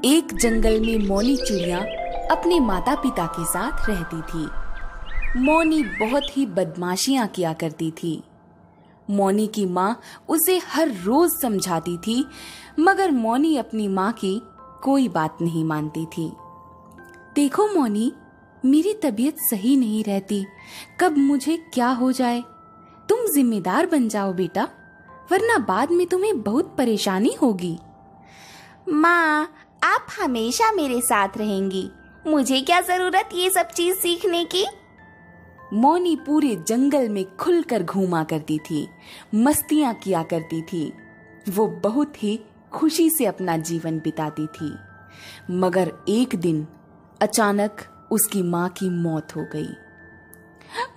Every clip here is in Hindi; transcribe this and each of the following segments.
एक जंगल में मौनी चिड़िया अपने माता पिता के साथ रहती थी। मौनी बहुत ही बदमाशियां किया करती थी। मौनी की माँ उसे हर रोज समझाती थी, मगर मौनी अपनी माँ की कोई बात नहीं मानती थी। देखो मौनी, मेरी तबीयत सही नहीं रहती, कब मुझे क्या हो जाए। तुम जिम्मेदार बन जाओ बेटा, वरना बाद में तुम्हें बहुत परेशानी होगी। माँ, आप हमेशा मेरे साथ रहेंगी, मुझे क्या जरूरत ये सब चीज सीखने की। मौनी पूरे जंगल में खुलकर घूमा करती थी, मस्तियां किया करती थी। वो बहुत ही खुशी से अपना जीवन बिताती थी। मगर एक दिन अचानक उसकी माँ की मौत हो गई।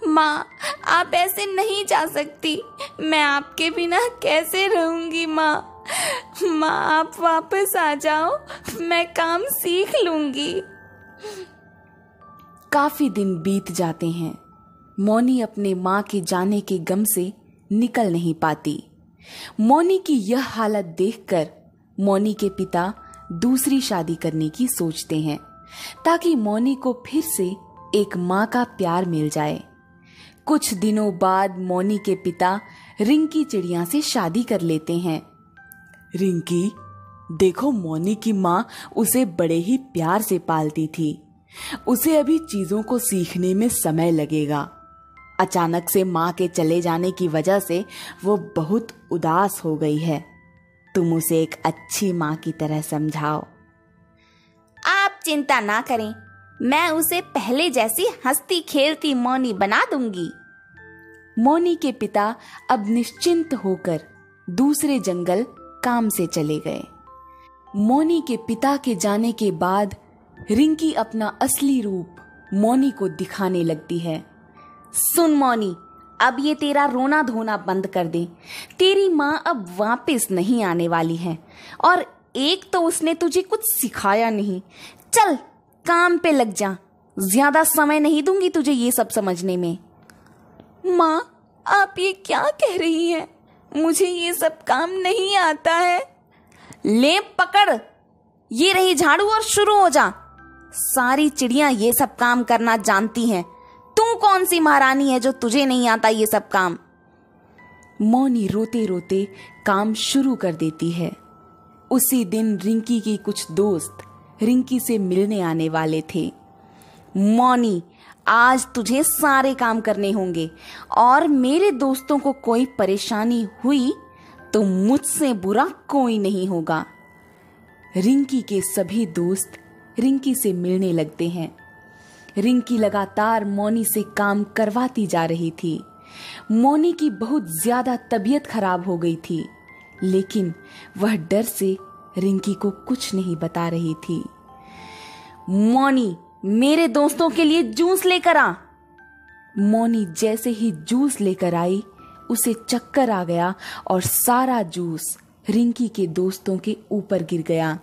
माँ, आप ऐसे नहीं जा सकती, मैं आपके बिना कैसे रहूंगी। माँ, आप वापस आ जाओ, मैं काम सीख लूंगी। काफी दिन बीत जाते हैं। मौनी अपने माँ के जाने के गम से निकल नहीं पाती। मौनी की यह हालत देखकर मौनी के पिता दूसरी शादी करने की सोचते हैं, ताकि मौनी को फिर से एक माँ का प्यार मिल जाए। कुछ दिनों बाद मौनी के पिता रिंकी चिड़िया से शादी कर लेते हैं। रिंकी, देखो मौनी की माँ उसे बड़े ही प्यार से पालती थी। उसे अभी चीजों को सीखने में समय लगेगा। अचानक से माँ के चले जाने की वजह से वो बहुत उदास हो गई है। तुम उसे एक अच्छी माँ की तरह समझाओ। आप चिंता ना करें, मैं उसे पहले जैसी हंसती खेलती मौनी बना दूंगी। मौनी के पिता अब निश्चिंत होकर दूसरे जंगल काम से चले गए। मौनी के पिता के जाने के बाद रिंकी अपना असली रूप मौनी को दिखाने लगती है। सुन मौनी, अब ये तेरा रोना धोना बंद कर दे। तेरी माँ अब वापस नहीं आने वाली है, और एक तो उसने तुझे कुछ सिखाया नहीं। चल काम पे लग जा, ज्यादा समय नहीं दूंगी तुझे ये सब समझने में। माँ, आप ये क्या कह रही हैं? मुझे ये सब काम नहीं आता है। ले पकड़, ये रही झाड़ू और शुरू हो जा। सारी चिड़ियां ये सब काम करना जानती हैं। तू कौन सी महारानी है जो तुझे नहीं आता ये सब काम। मौनी रोते रोते काम शुरू कर देती है। उसी दिन रिंकी की कुछ दोस्त रिंकी से मिलने आने वाले थे। मौनी, आज तुझे सारे काम करने होंगे, और मेरे दोस्तों को कोई परेशानी हुई तो मुझसे बुरा कोई नहीं होगा। रिंकी के सभी दोस्त रिंकी से मिलने लगते हैं। रिंकी लगातार मौनी से काम करवाती जा रही थी। मौनी की बहुत ज्यादा तबीयत खराब हो गई थी, लेकिन वह डर से रिंकी को कुछ नहीं बता रही थी। मौनी, मेरे दोस्तों के लिए जूस लेकर आ। मौनी जैसे ही जूस लेकर आई, उसे चक्कर आ गया और सारा जूस रिंकी के दोस्तों के ऊपर गिर गया।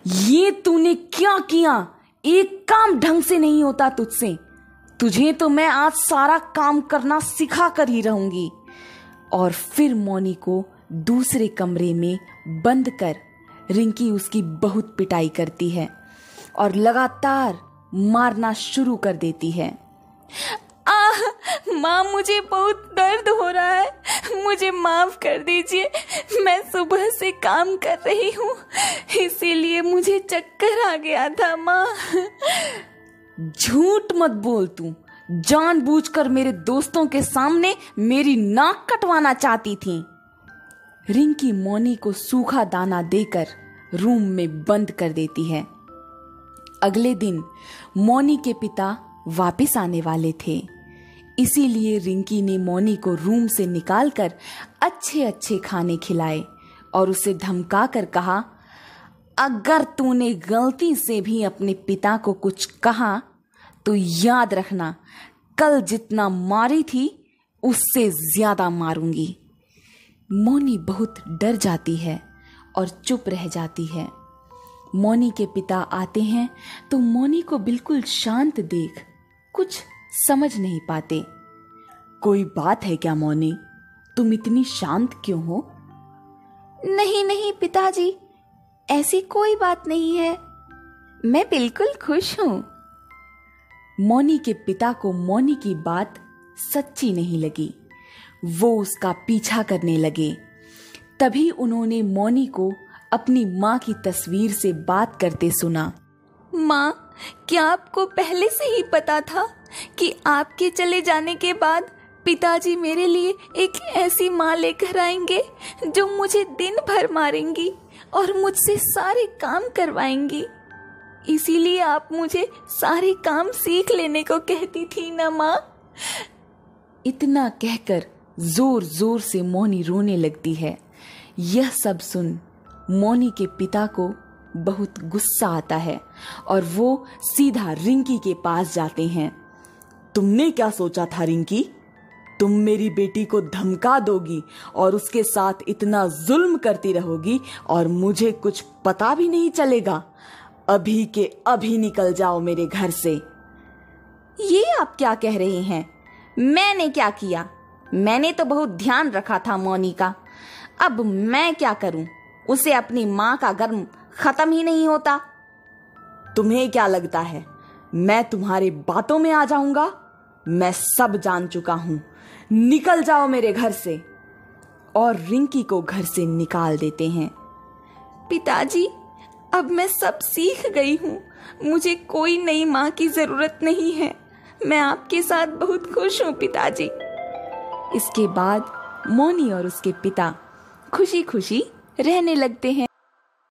ये तूने क्या किया? एक काम ढंग से नहीं होता तुझसे। तुझे तो मैं आज सारा काम करना सिखा कर ही रहूंगी। और फिर मौनी को दूसरे कमरे में बंद कर रिंकी उसकी बहुत पिटाई करती है और लगातार मारना शुरू कर देती है। माँ, मुझे बहुत दर्द हो रहा है, मुझे माफ कर दीजिए। मैं सुबह से काम कर रही हूँ, इसीलिए मुझे चक्कर आ गया था। माँ, झूठ मत बोल। तू जानबूझकर मेरे दोस्तों के सामने मेरी नाक कटवाना चाहती थी। रिंकी मौनी को सूखा दाना देकर रूम में बंद कर देती है। अगले दिन मौनी के पिता वापस आने वाले थे, इसीलिए रिंकी ने मौनी को रूम से निकालकर अच्छे अच्छे खाने खिलाए और उसे धमका कर कहा, अगर तूने गलती से भी अपने पिता को कुछ कहा तो याद रखना, कल जितना मारी थी उससे ज्यादा मारूंगी। मौनी बहुत डर जाती है और चुप रह जाती है। मौनी के पिता आते हैं तो मौनी को बिल्कुल शांत देख कुछ समझ नहीं पाते। कोई बात है क्या मौनी? तुम इतनी शांत क्यों हो? नहीं नहीं पिताजी, ऐसी कोई बात नहीं है, मैं बिल्कुल खुश हूं। मौनी के पिता को मौनी की बात सच्ची नहीं लगी। वो उसका पीछा करने लगे। तभी उन्होंने मौनी को अपनी माँ की तस्वीर से बात करते सुना। माँ, क्या आपको पहले से ही पता था कि आपके चले जाने के बाद पिताजी मेरे लिए एक ऐसी माँ लेकर आएंगे जो मुझे दिन भर मारेंगी और मुझसे सारे काम करवाएंगी? इसीलिए आप मुझे सारे काम सीख लेने को कहती थी ना माँ? इतना कहकर जोर जोर से मौनी रोने लगती है। यह सब सुन मौनी के पिता को बहुत गुस्सा आता है और वो सीधा रिंकी के पास जाते हैं। तुमने क्या सोचा था रिंकी? तुम मेरी बेटी को धमका दोगी और उसके साथ इतना जुल्म करती रहोगी और मुझे कुछ पता भी नहीं चलेगा? अभी के अभी निकल जाओ मेरे घर से। ये आप क्या कह रहे हैं? मैंने क्या किया? मैंने तो बहुत ध्यान रखा था मौनी का। अब मैं क्या करूं? उसे अपनी माँ का गर्म खत्म ही नहीं होता। तुम्हें क्या लगता है मैं तुम्हारी बातों में आ जाऊंगा? मैं सब जान चुका हूं। निकल जाओ मेरे घर से। और रिंकी को घर से निकाल देते हैं। पिताजी, अब मैं सब सीख गई हूँ। मुझे कोई नई माँ की जरूरत नहीं है। मैं आपके साथ बहुत खुश हूँ पिताजी। इसके बाद मौनी और उसके पिता खुशी खुशी रहने लगते हैं।